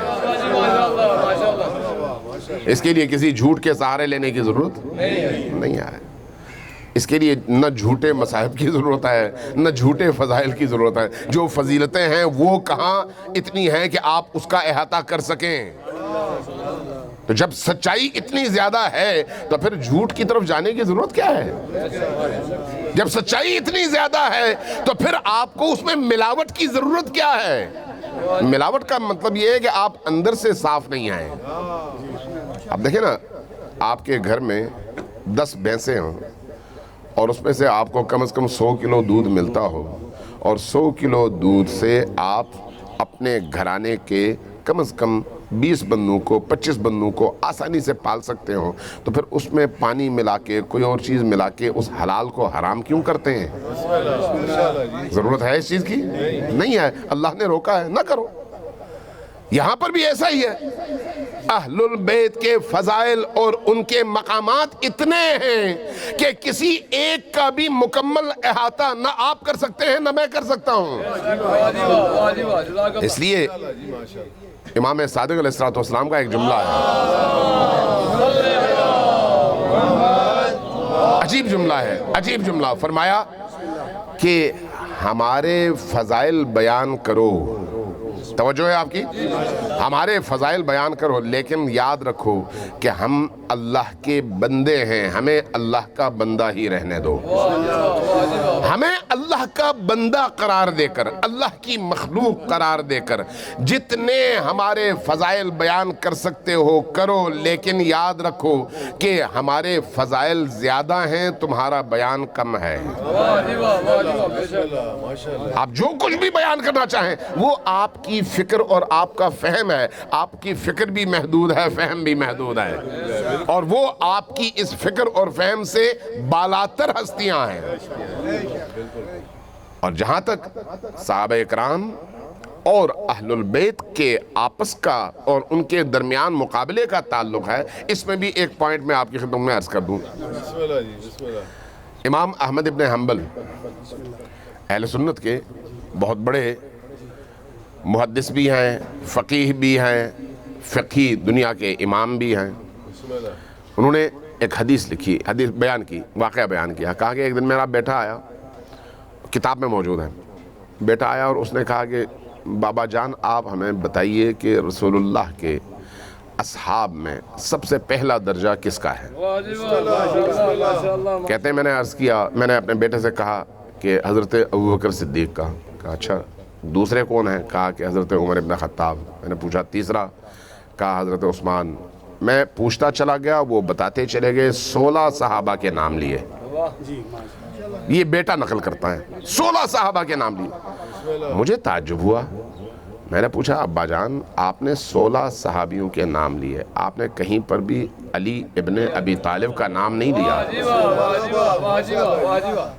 اس کے لیے کسی جھوٹ کے سہارے لینے کی ضرورت نہیں ہے۔ اس کے لیے نہ جھوٹے مصاحب کی ضرورت ہے، نہ جھوٹے فضائل کی ضرورت ہے۔ جو فضیلتیں ہیں وہ کہاں اتنی ہیں کہ آپ اس کا احاطہ کر سکیں۔ تو جب سچائی اتنی زیادہ ہے تو پھر جھوٹ کی طرف جانے کی ضرورت کیا ہے؟ جب سچائی اتنی زیادہ ہے تو پھر آپ کو اس میں ملاوٹ کی ضرورت کیا ہے؟ ملاوٹ کا مطلب یہ ہے کہ آپ اندر سے صاف نہیں آئے۔ اب دیکھیں نا، آپ کے گھر میں 10 بھینسیں ہوں اور اس میں سے آپ کو کم از کم 100 کلو دودھ ملتا ہو، اور 100 کلو دودھ سے آپ اپنے گھرانے کے کم از کم 20 بندوں کو 25 بندوں کو آسانی سے پال سکتے ہو، تو پھر اس میں پانی ملا کے کوئی اور چیز ملا کے اس حلال کو حرام کیوں کرتے ہیں؟ ضرورت ہے اس چیز کی؟ نہیں ہے، اللہ نے روکا ہے، نہ کرو۔ یہاں پر بھی ایسا ہی ہے۔ اہل البیت کے فضائل اور ان کے مقامات اتنے ہیں کہ کسی ایک کا بھی مکمل احاطہ نہ آپ کر سکتے ہیں نہ میں کر سکتا ہوں۔ اس لیے امام صادق علیہ السلام کا ایک جملہ ہے، عجیب جملہ فرمایا کہ ہمارے فضائل بیان کرو، توجہ ہے آپ کی، ہمارے فضائل بیان کرو، لیکن یاد رکھو کہ ہم اللہ کے بندے ہیں، ہمیں اللہ کا بندہ ہی رہنے دو۔ ہمیں اللہ کا بندہ قرار دے کر، اللہ کی مخلوق قرار دے کر جتنے ہمارے فضائل بیان کر سکتے ہو کرو، لیکن یاد رکھو کہ ہمارے فضائل زیادہ ہیں، تمہارا بیان کم ہے۔ آپ جو کچھ بھی بیان کرنا چاہیں وہ آپ کی فکر اور آپ کا فہم ہے، آپ کی فکر بھی محدود ہے، فہم بھی محدود ہے، اور وہ آپ کی اس فکر اور فہم سے بالاتر ہستیاں ہیں۔ اور جہاں تک صحابہ اکرام اور اہل البیت کے آپس کا اور ان کے درمیان مقابلے کا تعلق ہے، اس میں بھی ایک پوائنٹ میں آپ کی خدمت میں عرض کر دوں۔ امام احمد ابن حنبل اہل سنت کے بہت بڑے محدث بھی ہیں، فقیہ بھی ہیں، فقہی دنیا کے امام بھی ہیں۔ انہوں نے ایک حدیث لکھی، حدیث بیان کی، واقعہ بیان کیا۔ کہا کہ ایک دن میرا بیٹا آیا، کتاب میں موجود ہے، بیٹا آیا اور اس نے کہا کہ بابا جان آپ ہمیں بتائیے کہ رسول اللہ کے اصحاب میں سب سے پہلا درجہ کس کا ہے؟ کہتے ہیں میں نے عرض کیا، میں نے اپنے بیٹے سے کہا کہ حضرت ابوبکر صدیق کا۔ کہا اچھا دوسرے کون ہیں؟ کہا کہ حضرت عمر ابن خطاب۔ میں نے پوچھا تیسرا؟ کہا حضرت عثمان۔ میں پوچھتا چلا گیا، وہ بتاتے چلے گئے، 16 صحابہ کے نام لیے۔ یہ بیٹا نقل کرتا ہے، 16 صحابہ کے نام لیے۔ مجھے تعجب ہوا، میں نے پوچھا ابا جان آپ نے 16 صحابیوں کے نام لیے، آپ نے کہیں پر بھی علی ابن ابی طالب کا نام نہیں لیا؟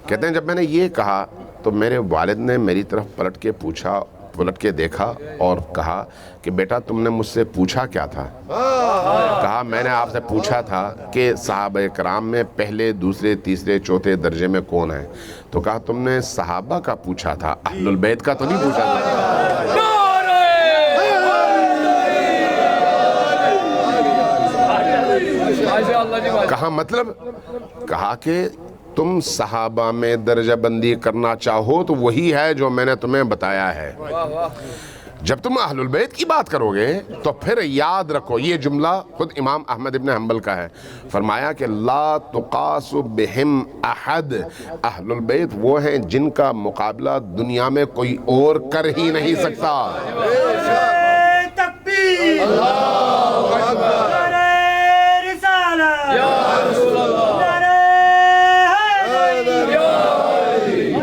کہتے ہیں جب میں نے یہ کہا تو میرے والد نے میری طرف پلٹ کے دیکھا اور کہا کہ بیٹا تم نے مجھ سے پوچھا کیا تھا؟ کہا میں نے آپ سے پوچھا تھا کہ صحابہ کرام میں پہلے، دوسرے، تیسرے، چوتھے درجے میں کون ہیں؟ تو کہا تم نے صحابہ کا پوچھا تھا، اہل البیت کا تو نہیں پوچھا تھا۔ کہا مطلب؟ کہا کہ تم صحابہ میں درجہ بندی کرنا چاہو تو وہی ہے جو میں نے تمہیں بتایا ہے. جب تم اہل البیت کی بات کرو گے تو پھر یاد رکھو، یہ جملہ خود امام احمد ابن حنبل کا ہے. فرمایا کہ لا تقاس بہم احد، اہل البیت وہ ہیں جن کا مقابلہ دنیا میں کوئی اور کر ہی نہیں سکتا. تکبیر، نعرہ رسالت، نعرہ حیدر.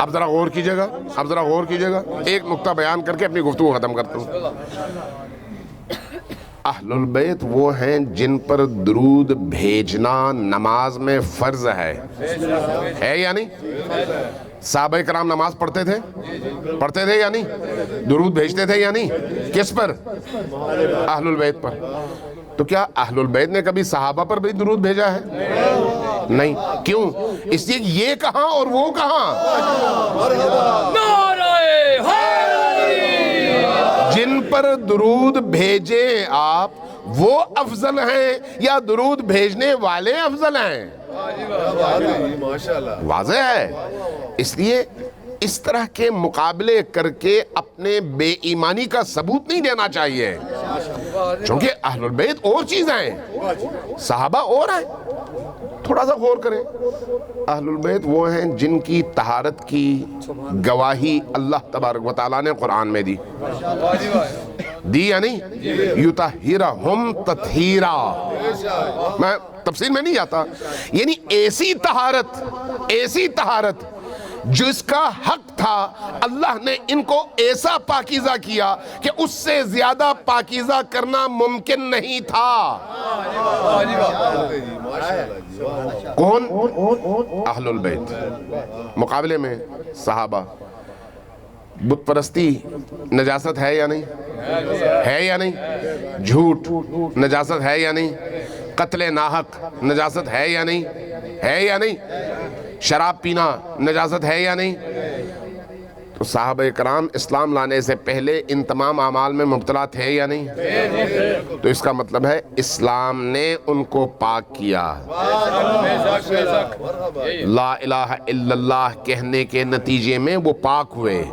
اب ذرا غور کیجئے گا، اب ذرا غور کیجئے گا، ایک نقطہ بیان کر کے اپنی گفتگو ختم کرتا ہوں. اہل البیت وہ ہیں جن پر درود بھیجنا نماز میں فرض ہے یا نہیں؟ صحابہ کرام نماز پڑھتے تھے یا نہیں؟ درود بھیجتے تھے یا نہیں؟ کس پر؟ اہل البیت پر. تو کیا اہل البیت نے کبھی صحابہ پر بھی درود بھیجا ہے؟ نہیں. کیوں؟ اس لیے یہ کہاں اور وہ کہاں؟ جن پر درود بھیجیں آپ وہ افضل ہیں یا درود بھیجنے والے افضل ہیں؟ واضح ہے. اس لیے اس طرح کے مقابلے کر کے اپنے بے ایمانی کا ثبوت نہیں دینا چاہیے، چونکہ اہل البیت اور چیزیں ہیں، صحابہ اور ہیں. تھوڑا سا غور کریں. اہل البیت وہ ہیں جن کی طہارت کی گواہی اللہ تبارک و تعالیٰ نے قرآن میں دی یا نہیں؟ یطہرہم تطہیرا. میں تفصیل میں نہیں جاتا. یعنی ایسی طہارت جس کا حق تھا، اللہ نے ان کو ایسا پاکیزہ کیا کہ اس سے زیادہ پاکیزہ کرنا ممکن نہیں تھا. کون؟ اہل البیت. مقابلے میں صحابہ. بت پرستی نجاست ہے یا نہیں؟ ہے یا نہیں؟ جھوٹ نجاست ہے یا نہیں؟ قتل ناحق نجاست ہے یا نہیں؟ ہے یا نہیں؟ شراب پینا نجاست ہے یا نہیں؟ تو صحابہ کرام اسلام لانے سے پہلے ان تمام اعمال میں مبتلا تھے یا نہیں؟ تو اس کا مطلب ہے اسلام نے ان کو پاک کیا. لا الہ الا اللہ کہنے کے نتیجے میں وہ پاک ہوئے،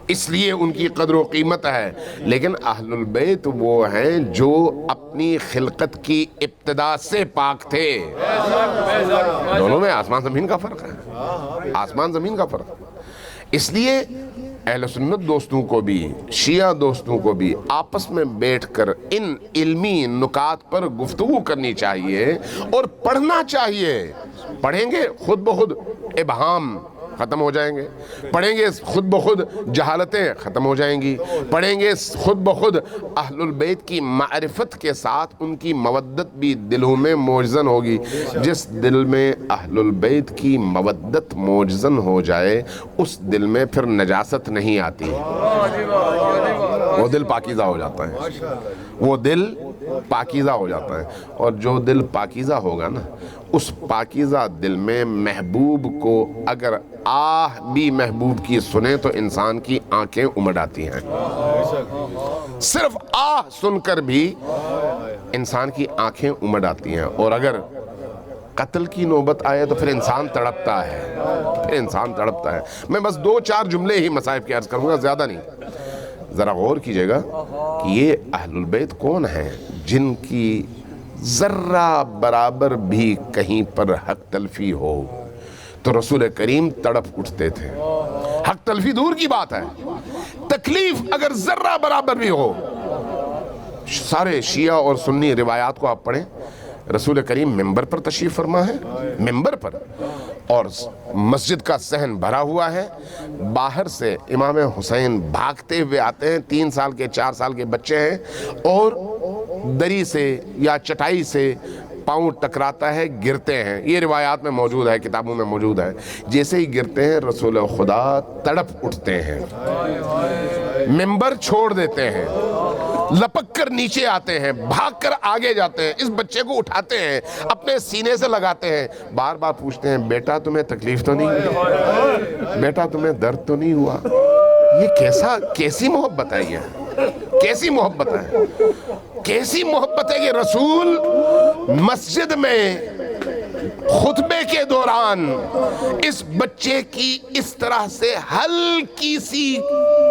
اس لیے ان کی قدر و قیمت ہے. لیکن اہل البیت وہ ہیں جو اپنی خلقت کی ابتدا سے پاک تھے. دونوں میں آسمان زمین کا فرق ہے، آسمان زمین کا فرق. اس لیے اہل سنت دوستوں کو بھی شیعہ دوستوں کو بھی آپس میں بیٹھ کر ان علمی نکات پر گفتگو کرنی چاہیے اور پڑھنا چاہیے. پڑھیں گے خود بخود ابہام ختم ہو جائیں گے، پڑھیں گے خود بخود جہالتیں ختم ہو جائیں گی، پڑھیں گے خود بخود اہل البیت کی معرفت کے ساتھ ان کی مودت بھی دلوں میں موجزن ہوگی. جس دل میں اہل البیت کی مودت موجزن ہو جائے اس دل میں پھر نجاست نہیں آتی، وہ دل پاکیزہ ہو جاتا ہے، وہ دل پاکیزہ ہو جاتا ہے. اور جو دل پاکیزہ ہوگا نا، اس پاکیزہ دل میں محبوب کو اگر آہ بھی محبوب کی سنیں تو انسان کی آنکھیں امڑ آتی ہیں. صرف آہ سن کر بھی انسان کی آنکھیں امڑ آتی ہیں. اور اگر قتل کی نوبت آئے تو پھر انسان تڑپتا ہے. میں بس 2-4 جملے ہی مصائب کی عرض کروں گا، زیادہ نہیں. ذرا غور کیجئے گا کہ یہ اہل البیت کون ہیں جن کی ذرہ برابر بھی کہیں پر حق تلفی ہو تو رسول کریم تڑپ اٹھتے تھے. حق تلفی دور کی بات ہے، تکلیف اگر ذرہ برابر بھی ہو. سارے شیعہ اور سنی روایات کو آپ پڑھیں، رسول کریم ممبر پر تشریف فرما ہے، ممبر پر، اور مسجد کا صحن بھرا ہوا ہے. باہر سے امام حسین بھاگتے ہوئے آتے ہیں، 3 سال کے 4 سال کے بچے ہیں، اور دری سے یا چٹائی سے پاؤں ٹکراتا ہے، گرتے ہیں. یہ روایات میں موجود ہے، کتابوں میں موجود ہے. جیسے ہی گرتے ہیں رسول خدا تڑپ اٹھتے ہیں، ممبر چھوڑ دیتے ہیں، لپک کر نیچے آتے ہیں، بھاگ کر آگے جاتے ہیں، اس بچے کو اٹھاتے ہیں، اپنے سینے سے لگاتے ہیں، بار بار پوچھتے ہیں بیٹا تمہیں تکلیف تو نہیں ہوئی؟ بیٹا تمہیں درد تو نہیں ہوا؟ یہ کیسی محبت ہے؟ یہ کیسی محبت ہے؟ کیسی محبت ہے کہ رسول مسجد میں خطبے کے دوران اس بچے کی اس طرح سے ہلکی سی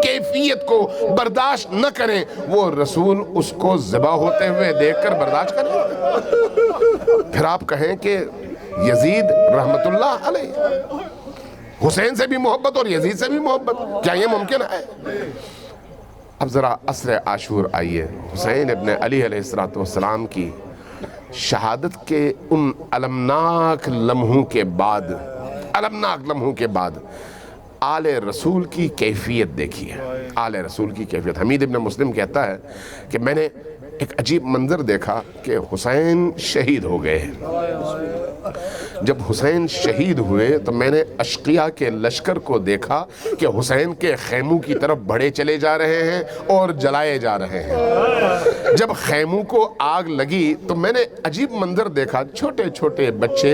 کیفیت کو برداشت نہ کریں، وہ رسول اس کو ذبح ہوتے ہوئے دیکھ کر برداشت کریں؟ پھر آپ کہیں کہ یزید رحمت اللہ علیہ حسین سے بھی محبت اور یزید سے بھی محبت، کیا یہ ممکن ہے؟ اب ذرا عصر عاشور آئیے، حسین ابن علی علیہ السلام کی شہادت کے ان المناک لمحوں کے بعد آل رسول کی کیفیت دیکھیے، آل رسول کی کیفیت۔ حمید ابن مسلم کہتا ہے کہ میں نے ایک عجیب منظر دیکھا کہ حسین شہید ہو گئے۔ جب حسین شہید ہوئے تو میں نے اشقیاء کے لشکر کو دیکھا کہ حسین کے خیموں کی طرف بڑھے چلے جا رہے ہیں اور جلائے جا رہے ہیں۔ جب خیموں کو آگ لگی تو میں نے عجیب منظر دیکھا، چھوٹے چھوٹے بچے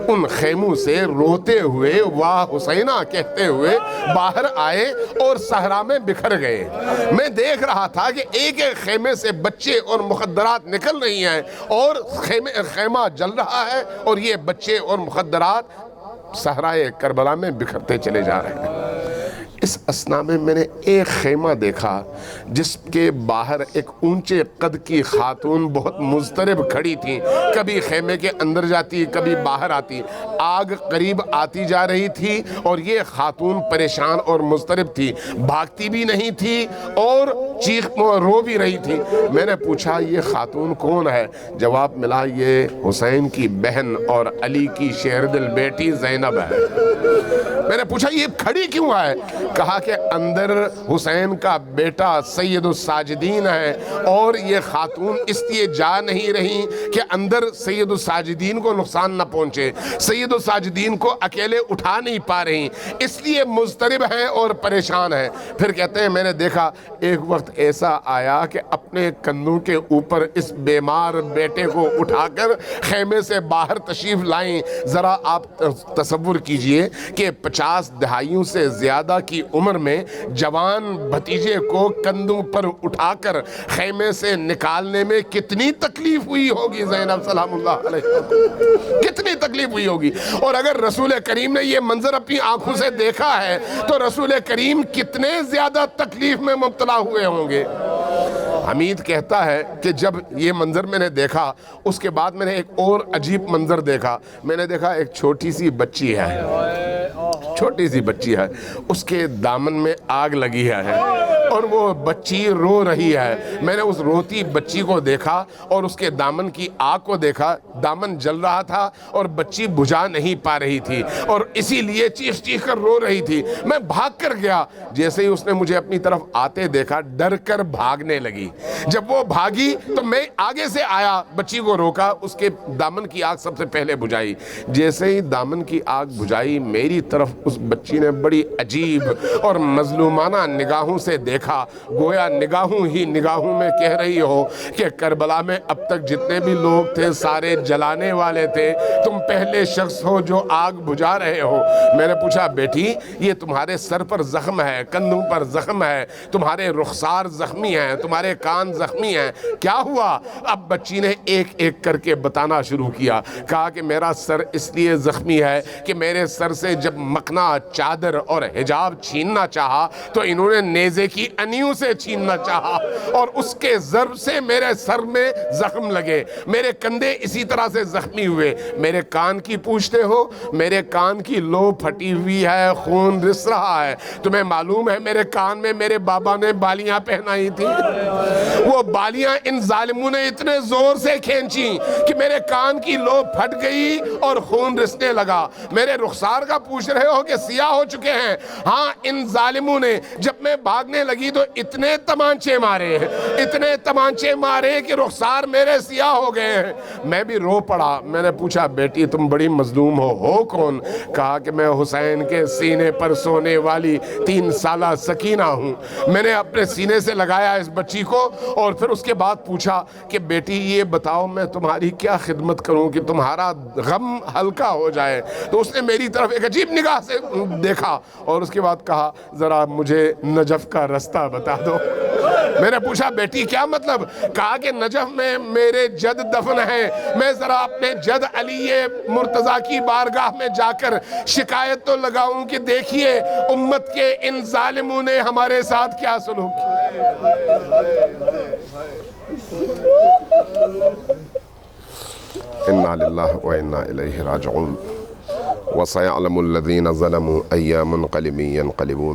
ان خیموں سے روتے ہوئے واہ حسینہ کہتے ہوئے باہر آئے اور صحرا میں بکھر گئے۔ میں دیکھ رہا تھا کہ ایک ایک خیمے سے بچے اور مخدرات نکل رہی ہیں اور خیمہ جل رہا ہے اور یہ بچے اور مخدرات صحرائے کربلا میں بکھرتے چلے جا رہے ہیں۔ اس اثنا میں میں نے ایک خیمہ دیکھا جس کے باہر ایک اونچے قد کی خاتون بہت مضطرب کھڑی تھی، کبھی خیمے کے اندر جاتی کبھی باہر آتی، آگ قریب آتی جا رہی تھی اور یہ خاتون پریشان اور مضطرب تھی، بھاگتی بھی نہیں تھی اور رو بھی رہی تھی۔ میں نے پوچھا یہ خاتون کون ہے؟ جواب ملا یہ حسین کی بہن اور علی کی شیردل بیٹی زینب ہے۔ میں نے پوچھا یہ کھڑی کیوں ہے؟ کہا کہ اندر حسین کا بیٹا سید الساجدین ہے اور یہ خاتون اس لیے جا نہیں رہی کہ اندر سید الساجدین کو نقصان نہ پہنچے، سید الساجدین کو اکیلے اٹھا نہیں پا رہی، اس لیے مضطرب ہیں اور پریشان ہیں۔ پھر کہتے ہیں میں نے دیکھا ایک وقت ایسا آیا کہ اپنے کندھوں کے اوپر اس بیمار بیٹے کو اٹھا کر خیمے سے باہر تشریف لائیں۔ ذرا آپ تصور کیجئے کہ 50 دہائیوں سے زیادہ کی عمر میں جوان بھتیجے کو کندھوں پر اٹھا کر خیمے سے نکالنے میں کتنی تکلیف ہوئی ہوگی زینب سلام اللہ علیہ، کتنی تکلیف ہوئی ہوگی۔ اور اگر رسول کریم نے یہ منظر اپنی آنکھوں سے دیکھا ہے تو رسول کریم کتنے زیادہ تکلیف میں مبتلا ہوئے ہوں گے۔ حمید کہتا ہے کہ جب یہ منظر میں نے دیکھا اس کے بعد میں نے ایک اور عجیب منظر دیکھا۔ میں نے دیکھا ایک چھوٹی سی بچی ہے، چھوٹی سی بچی ہے، اس کے دامن میں آگ لگی ہے اور وہ بچی رو رہی ہے۔ میں نے اس روتی بچی کو دیکھا اور اس کے دامن کی آگ کو دیکھا، دامن جل رہا تھا اور بچی بجھا نہیں پا رہی تھی اور اسی لیے چیخ چیخ کر رو رہی تھی۔ میں بھاگ کر گیا، جیسے ہی اس نے مجھے اپنی طرف آتے دیکھا ڈر کر بھاگنے لگی۔ جب وہ بھاگی تو میں آگے سے آیا، بچی کو روکا، اس کے دامن کی آگ سب سے پہلے بجھائی۔ جیسے ہی دامن کی آگ بجھائی میری طرف اس بچی نے بڑی عجیب اور مظلومانہ نگاہوں سے دیکھا، گویا نگاہوں ہی نگاہوں میں کہہ رہی ہو کہ کربلا میں اب تک جتنے بھی لوگ تھے سارے جلانے والے تھے، تم پہلے شخص ہو جو آگ بجھا رہے ہو۔ میں نے پوچھا بیٹی یہ تمہارے سر پر زخم ہے، کندھوں پر زخم ہے، تمہارے رخسار زخمی ہیں، تمہارے کان زخمی ہیں، کیا ہوا؟ اب بچی نے ایک ایک کر کے بتانا شروع کیا، کہا کہ میرا سر اس لیے زخمی ہے کہ میرے سر سے جب مکنا، چادر اور حجاب چھیننا چاہا تو انہوں نے نیزے کی انیوں سے چھیننا چاہا اور اس کے ضرب سے میرے سر میں زخم لگے، میرے کندھے اسی طرح سے زخمی ہوئے، میرے کان کی پوچھتے ہو، میرے کان کی لو پھٹی ہوئی ہے، خون رس رہا ہے۔ تمہیں معلوم ہے میرے کان میں میرے بابا نے بالیاں پہنائی تھی، وہ بالیاں ان ظالموں نے اتنے زور سے کھینچی کہ میرے کان کی لو پھٹ گئی اور خون رسنے لگا۔ میرے رخسار کا پوچھ رہے ہو کہ سیاہ ہو چکے ہیں، ہاں ان ظالموں نے جب میں بھاگنے لگی تو اتنے تمانچے مارے، اتنے تمانچے مارے کہ رخسار میرے سیاہ ہو گئے ہیں۔ میں بھی رو پڑا۔ میں نے پوچھا بیٹی تم بڑی مظلوم ہو کون؟ کہا کہ میں حسین کے سینے پر سونے والی 3 سالہ سکینہ ہوں۔ میں نے اپنے سینے سے لگایا اس بچی کو اور پھر اس کے بعد پوچھا کہ بیٹی یہ بتاؤ میں تمہاری کیا خدمت کروں کہ تمہارا غم ہلکا ہو جائے؟ تو اس نے میری طرف ایک عجیب نگاہ سے دیکھا اور اس کے بعد کہا ذرا مجھے نجف کا رستہ بتا دو۔ میں نے پوچھا بیٹی کیا مطلب؟ کہا کہ نجف میں میرے جد دفن ہے، میں ذرا اپنے جد علی مرتضیٰ کی بارگاہ میں جا کر شکایت تو لگاؤں کہ دیکھیے امت کے ان ظالموں نے ہمارے ساتھ کیا سلوک کیا۔ اِنَّا لِلَّهِ وَإِنَّا إِلَيْهِ رَاجِعُونَ وَسَيَعْلَمُ الَّذِينَ ظَلَمُوا أَيَّ مُنْقَلِبٍ يَنْقَلِبُونَ